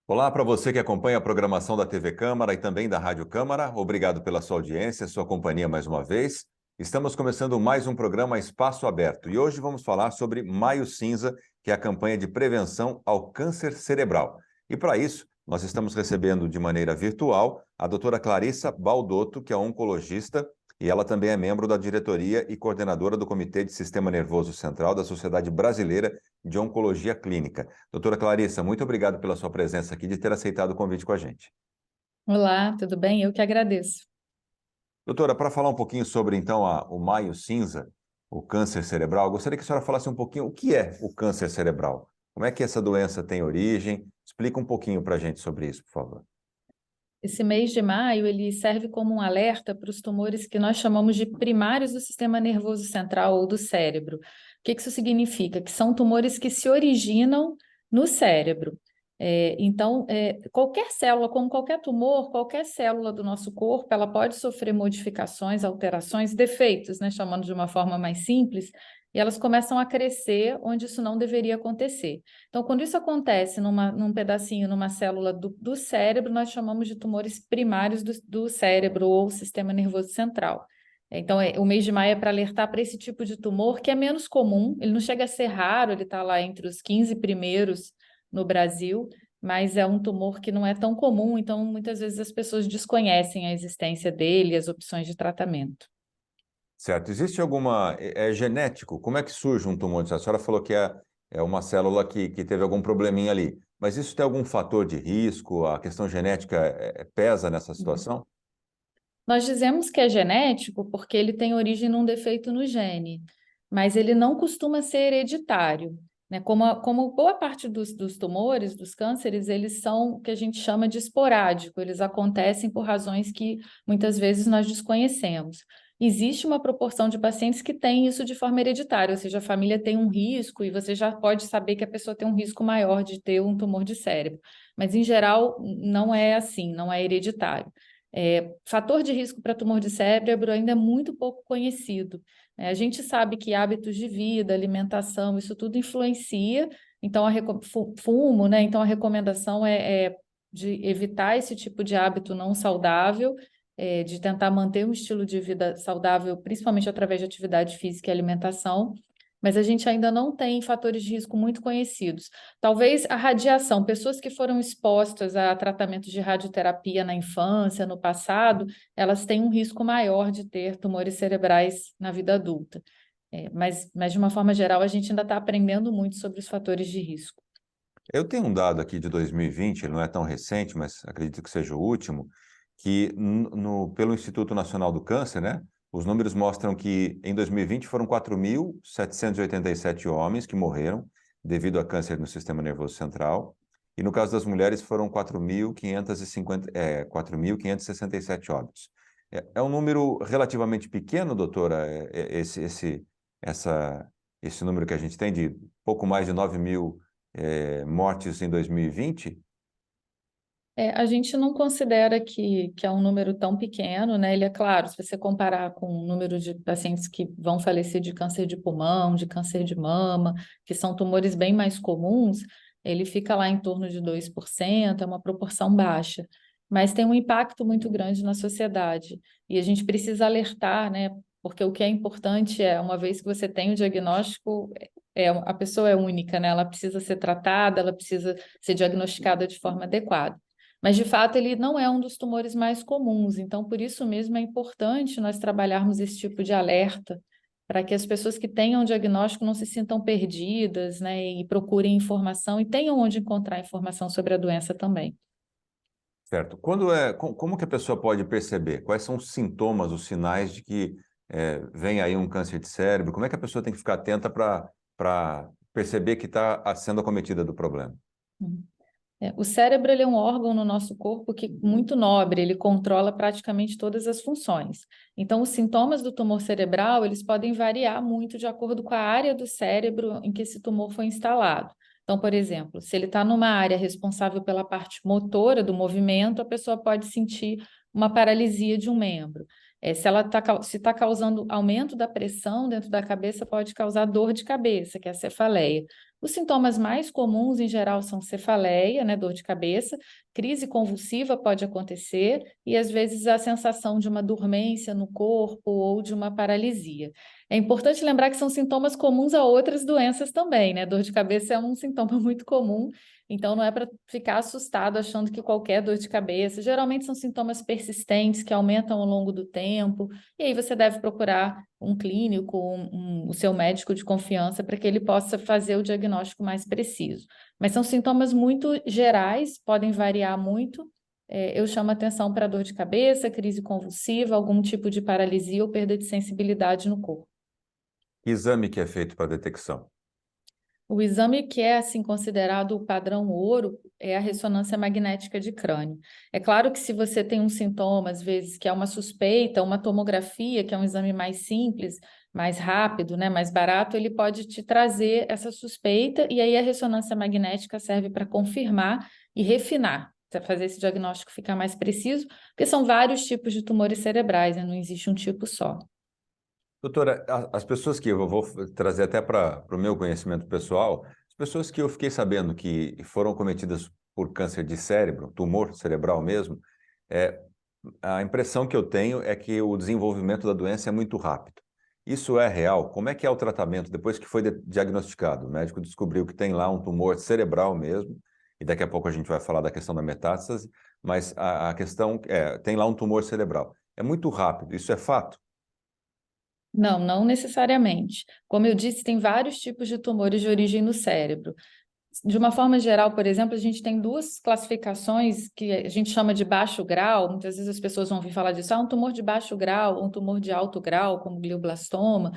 Olá para você que acompanha a programação da TV Câmara e também da Rádio Câmara. Obrigado pela sua audiência, sua companhia mais uma vez. Estamos começando mais um programa Espaço Aberto e hoje vamos falar sobre Maio Cinza, que é a campanha de prevenção ao câncer cerebral. E para isso, nós estamos recebendo de maneira virtual a doutora Clarissa Baldotto, que é oncologista, e ela também é membro da diretoria e coordenadora do Comitê de Sistema Nervoso Central da Sociedade Brasileira de Oncologia Clínica. Doutora Clarissa, muito obrigado pela sua presença aqui, de ter aceitado o convite com a gente. Olá, tudo bem? Eu que agradeço. Doutora, para falar um pouquinho sobre, então, o Maio Cinza, o câncer cerebral, eu gostaria que a senhora falasse um pouquinho o que é o câncer cerebral. Como é que essa doença tem origem? Explica um pouquinho para a gente sobre isso, por favor. Esse mês de maio, ele serve como um alerta para os tumores que nós chamamos de primários do sistema nervoso central ou do cérebro. O que isso significa? Que são tumores que se originam no cérebro. Então, qualquer célula, como qualquer tumor, qualquer célula do nosso corpo, ela pode sofrer modificações, alterações, defeitos, né, chamando de uma forma mais simples, e elas começam a crescer onde isso não deveria acontecer. Então, quando isso acontece num pedacinho, numa célula do cérebro, nós chamamos de tumores primários do cérebro ou sistema nervoso central. Então, o mês de maio é para alertar para esse tipo de tumor, que é menos comum, ele não chega a ser raro, ele está lá entre os 15 primeiros no Brasil, mas é um tumor que não é tão comum, então muitas vezes as pessoas desconhecem a existência dele e as opções de tratamento. Certo. Existe alguma... É genético? Como é que surge um tumor? A senhora falou que é uma célula que teve algum probleminha ali. Mas isso tem algum fator de risco? A questão genética pesa nessa situação? Nós dizemos que é genético porque ele tem origem num defeito no gene, mas ele não costuma ser hereditário, né? Como boa parte dos tumores, dos cânceres, eles são o que a gente chama de esporádico, eles acontecem por razões que muitas vezes nós desconhecemos. Existe uma proporção de pacientes que têm isso de forma hereditária, ou seja, a família tem um risco e você já pode saber que a pessoa tem um risco maior de ter um tumor de cérebro. Mas, em geral, não é assim, não é hereditário. Fator de risco para tumor de cérebro ainda é muito pouco conhecido. A gente sabe que hábitos de vida, alimentação, isso tudo influencia, então fumo, né? Então a recomendação é de evitar esse tipo de hábito não saudável, de tentar manter um estilo de vida saudável, principalmente através de atividade física e alimentação, mas a gente ainda não tem fatores de risco muito conhecidos. Talvez a radiação, pessoas que foram expostas a tratamentos de radioterapia na infância, no passado, elas têm um risco maior de ter tumores cerebrais na vida adulta. Mas de uma forma geral, a gente ainda está aprendendo muito sobre os fatores de risco. Eu tenho um dado aqui de 2020, ele não é tão recente, mas acredito que seja o último, que pelo Instituto Nacional do Câncer, né, os números mostram que em 2020 foram 4.787 homens que morreram devido a câncer no sistema nervoso central, e no caso das mulheres foram 4.567 óbitos. É um número relativamente pequeno, doutora, esse número que a gente tem de pouco mais de 9.000 mortes em 2020? A gente não considera que é um número tão pequeno, né? Ele é claro, se você comparar com o número de pacientes que vão falecer de câncer de pulmão, de câncer de mama, que são tumores bem mais comuns, ele fica lá em torno de 2%, é uma proporção baixa, mas tem um impacto muito grande na sociedade. E a gente precisa alertar, né? Porque o que é importante é, uma vez que você tem o diagnóstico, a pessoa é única, né? Ela precisa ser tratada, ela precisa ser diagnosticada de forma adequada. Mas, de fato, ele não é um dos tumores mais comuns, então, por isso mesmo, é importante nós trabalharmos esse tipo de alerta, para que as pessoas que tenham diagnóstico não se sintam perdidas, né, e procurem informação e tenham onde encontrar informação sobre a doença também. Certo. Como que a pessoa pode perceber? Quais são os sintomas, os sinais de que vem aí um câncer de cérebro? Como é que a pessoa tem que ficar atenta para perceber que está sendo acometida do problema? Uhum. O cérebro ele é um órgão no nosso corpo que muito nobre, ele controla praticamente todas as funções. Então, os sintomas do tumor cerebral, eles podem variar muito de acordo com a área do cérebro em que esse tumor foi instalado. Então, por exemplo, se ele está numa área responsável pela parte motora do movimento, a pessoa pode sentir uma paralisia de um membro. Se está causando aumento da pressão dentro da cabeça, pode causar dor de cabeça, que é a cefaleia. Os sintomas mais comuns, em geral, são cefaleia, né, dor de cabeça, crise convulsiva pode acontecer e, às vezes, a sensação de uma dormência no corpo ou de uma paralisia. É importante lembrar que são sintomas comuns a outras doenças também, né? Dor de cabeça é um sintoma muito comum, então não é para ficar assustado achando que qualquer dor de cabeça. Geralmente são sintomas persistentes que aumentam ao longo do tempo, e aí você deve procurar um clínico, o seu médico de confiança, para que ele possa fazer o diagnóstico mais preciso. Mas são sintomas muito gerais, podem variar muito. Eu chamo atenção para dor de cabeça, crise convulsiva, algum tipo de paralisia ou perda de sensibilidade no corpo. Que exame que é feito para detecção? O exame que é assim considerado o padrão ouro é a ressonância magnética de crânio. É claro que se você tem um sintoma, às vezes, que é uma suspeita, uma tomografia, que é um exame mais simples, mais rápido, né, mais barato, ele pode te trazer essa suspeita e aí a ressonância magnética serve para confirmar e refinar, para fazer esse diagnóstico ficar mais preciso, porque são vários tipos de tumores cerebrais, né, não existe um tipo só. Doutora, as pessoas que eu vou trazer até para o meu conhecimento pessoal, as pessoas que eu fiquei sabendo que foram cometidas por câncer de cérebro, tumor cerebral mesmo, é, a impressão que eu tenho é que o desenvolvimento da doença é muito rápido. Isso é real? Como é que é o tratamento depois que foi diagnosticado? O médico descobriu que tem lá um tumor cerebral mesmo, e daqui a pouco a gente vai falar da questão da metástase, mas a questão é, tem lá um tumor cerebral. É muito rápido, isso é fato? Não, não necessariamente. Como eu disse, tem vários tipos de tumores de origem no cérebro. De uma forma geral, por exemplo, a gente tem duas classificações que a gente chama de baixo grau. Muitas vezes as pessoas vão ouvir falar disso, um tumor de baixo grau, um tumor de alto grau, como glioblastoma.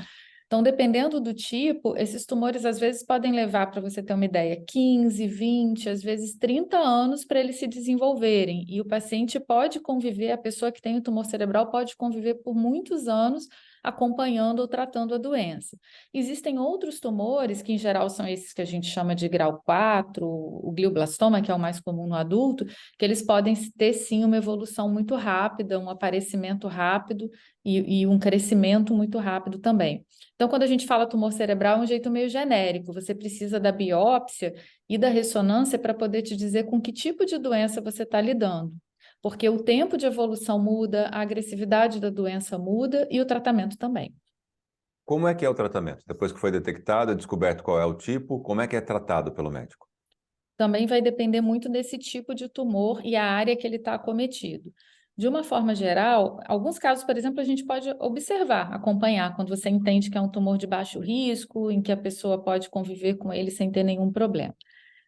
Então, dependendo do tipo, esses tumores às vezes podem levar, para você ter uma ideia, 15, 20, às vezes 30 anos para eles se desenvolverem. E o paciente pode conviver, a pessoa que tem o tumor cerebral pode conviver por muitos anos acompanhando ou tratando a doença. Existem outros tumores, que em geral são esses que a gente chama de grau 4, o glioblastoma, que é o mais comum no adulto, que eles podem ter sim uma evolução muito rápida, um aparecimento rápido e um crescimento muito rápido também. Então, quando a gente fala tumor cerebral, é um jeito meio genérico. Você precisa da biópsia e da ressonância para poder te dizer com que tipo de doença você está lidando. Porque o tempo de evolução muda, a agressividade da doença muda e o tratamento também. Como é que é o tratamento? Depois que foi detectado, é descoberto qual é o tipo, como é que é tratado pelo médico? Também vai depender muito desse tipo de tumor e a área que ele está acometido. De uma forma geral, alguns casos, por exemplo, a gente pode observar, acompanhar, quando você entende que é um tumor de baixo risco, em que a pessoa pode conviver com ele sem ter nenhum problema.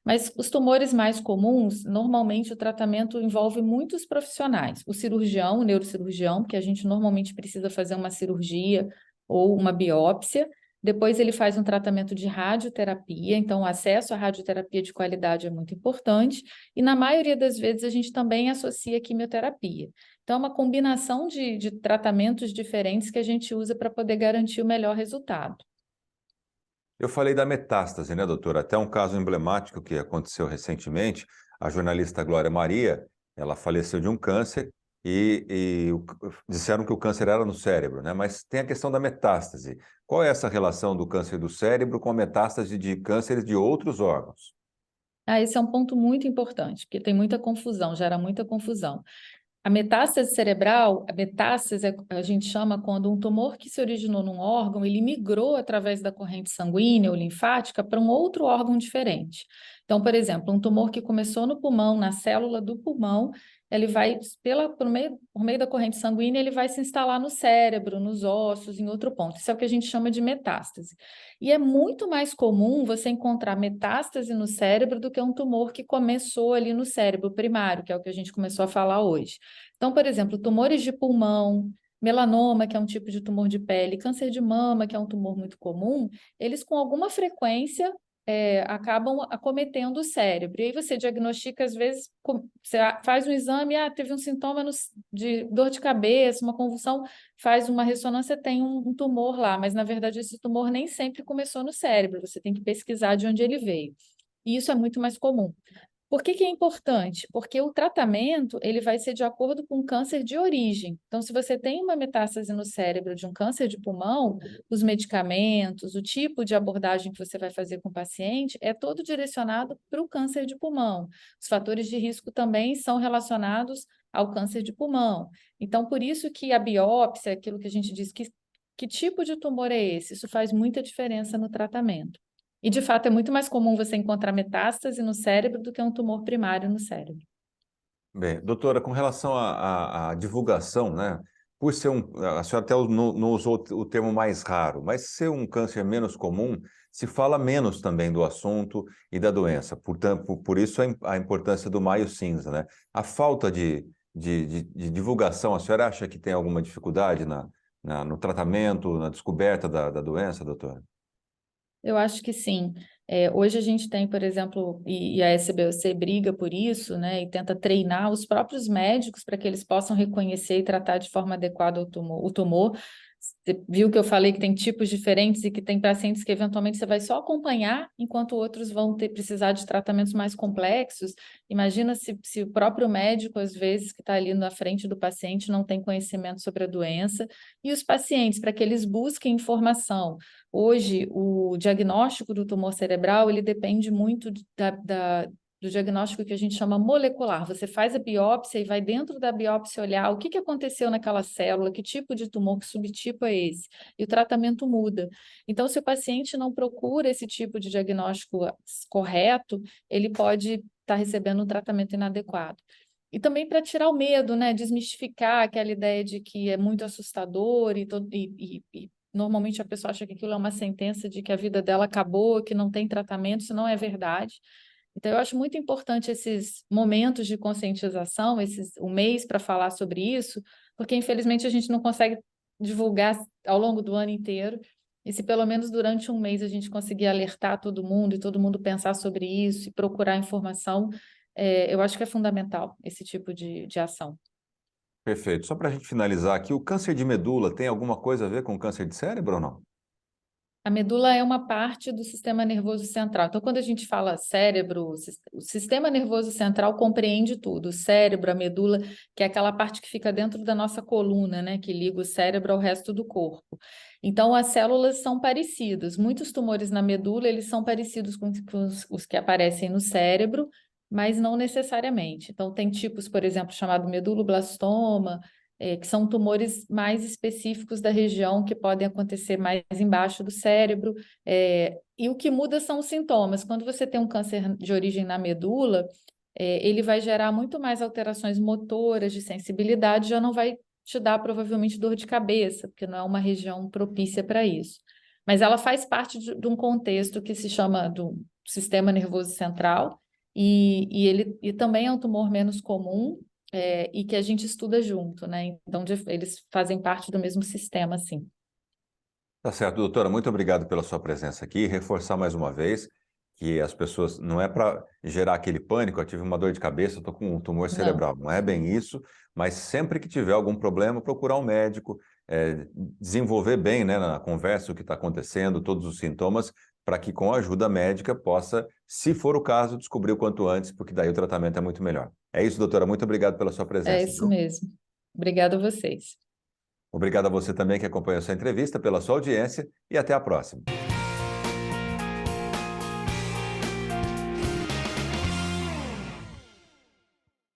Mas os tumores mais comuns, normalmente o tratamento envolve muitos profissionais. O cirurgião, o neurocirurgião, que a gente normalmente precisa fazer uma cirurgia ou uma biópsia. Depois ele faz um tratamento de radioterapia, então o acesso à radioterapia de qualidade é muito importante. E na maioria das vezes a gente também associa quimioterapia. Então é uma combinação de tratamentos diferentes que a gente usa para poder garantir o melhor resultado. Eu falei da metástase, né, doutora? Até um caso emblemático que aconteceu recentemente, a jornalista Glória Maria, ela faleceu de um câncer e disseram que o câncer era no cérebro, né? Mas tem a questão da metástase. Qual é essa relação do câncer do cérebro com a metástase de cânceres de outros órgãos? Esse é um ponto muito importante, porque tem muita confusão, gera muita confusão. A metástase cerebral, a metástase a gente chama quando um tumor que se originou num órgão, ele migrou através da corrente sanguínea ou linfática para um outro órgão diferente. Então, por exemplo, um tumor que começou no pulmão, na célula do pulmão, ele vai, por meio da corrente sanguínea, ele vai se instalar no cérebro, nos ossos, em outro ponto. Isso é o que a gente chama de metástase. E é muito mais comum você encontrar metástase no cérebro do que um tumor que começou ali no cérebro primário, que é o que a gente começou a falar hoje. Então, por exemplo, tumores de pulmão, melanoma, que é um tipo de tumor de pele, câncer de mama, que é um tumor muito comum, eles com alguma frequência acabam acometendo o cérebro. E aí você diagnostica, às vezes, você faz um exame, teve um sintoma de dor de cabeça, uma convulsão, faz uma ressonância, tem um tumor lá, mas na verdade esse tumor nem sempre começou no cérebro, você tem que pesquisar de onde ele veio. E isso é muito mais comum. Por que que é importante? Porque o tratamento ele vai ser de acordo com o câncer de origem. Então, se você tem uma metástase no cérebro de um câncer de pulmão, os medicamentos, o tipo de abordagem que você vai fazer com o paciente é todo direcionado para o câncer de pulmão. Os fatores de risco também são relacionados ao câncer de pulmão. Então, por isso que a biópsia, aquilo que a gente diz, que tipo de tumor é esse? Isso faz muita diferença no tratamento. E, de fato, é muito mais comum você encontrar metástase no cérebro do que um tumor primário no cérebro. Bem, doutora, com relação à divulgação, né? Por ser a senhora até não usou o termo mais raro, mas ser um câncer menos comum, se fala menos também do assunto e da doença. Portanto, por isso a importância do Maio Cinza, né? A falta de divulgação, a senhora acha que tem alguma dificuldade no tratamento, na descoberta da doença, doutora? Eu acho que sim. Hoje a gente tem, por exemplo, e a SBOC briga por isso, né, e tenta treinar os próprios médicos para que eles possam reconhecer e tratar de forma adequada o tumor. Você viu que eu falei que tem tipos diferentes e que tem pacientes que eventualmente você vai só acompanhar, enquanto outros vão precisar de tratamentos mais complexos. Imagina se o próprio médico, às vezes, que está ali na frente do paciente, não tem conhecimento sobre a doença, e os pacientes, para que eles busquem informação. Hoje, o diagnóstico do tumor cerebral, ele depende muito do diagnóstico que a gente chama molecular. Você faz a biópsia e vai dentro da biópsia olhar o que aconteceu naquela célula, que tipo de tumor, que subtipo é esse, e o tratamento muda. Então, se o paciente não procura esse tipo de diagnóstico correto, ele pode estar recebendo um tratamento inadequado. E também para tirar o medo, né? Desmistificar aquela ideia de que é muito assustador e normalmente a pessoa acha que aquilo é uma sentença de que a vida dela acabou, que não tem tratamento, isso não é verdade. Então, eu acho muito importante esses momentos de conscientização, o mês para falar sobre isso, porque infelizmente a gente não consegue divulgar ao longo do ano inteiro. E se pelo menos durante um mês a gente conseguir alertar todo mundo e todo mundo pensar sobre isso e procurar informação, eu acho que é fundamental esse tipo de ação. Perfeito. Só para a gente finalizar aqui, o câncer de medula tem alguma coisa a ver com câncer de cérebro ou não? A medula é uma parte do sistema nervoso central. Então, quando a gente fala cérebro, o sistema nervoso central compreende tudo. O cérebro, a medula, que é aquela parte que fica dentro da nossa coluna, né, que liga o cérebro ao resto do corpo. Então, as células são parecidas. Muitos tumores na medula, eles são parecidos com os que aparecem no cérebro, mas não necessariamente. Então, tem tipos, por exemplo, chamado meduloblastoma, que são tumores mais específicos da região que podem acontecer mais embaixo do cérebro. E o que muda são os sintomas. Quando você tem um câncer de origem na medula, ele vai gerar muito mais alterações motoras, de sensibilidade, já não vai te dar provavelmente dor de cabeça, porque não é uma região propícia para isso. Mas ela faz parte de um contexto que se chama do sistema nervoso central, e também é um tumor menos comum, e que a gente estuda junto, né? Então, eles fazem parte do mesmo sistema, sim. Tá certo, doutora. Muito obrigado pela sua presença aqui. Reforçar mais uma vez que as pessoas, não é para gerar aquele pânico, eu tive uma dor de cabeça, estou com um tumor Não. cerebral. Não é bem isso, mas sempre que tiver algum problema, procurar um médico, desenvolver bem, né, na conversa o que está acontecendo, todos os sintomas, para que com a ajuda médica possa, se for o caso, descobrir o quanto antes, porque daí o tratamento é muito melhor. É isso, doutora. Muito obrigado pela sua É presença, isso viu? mesmo. Obrigada a vocês. Obrigado a você também que acompanhou essa entrevista, pela sua audiência e até a próxima.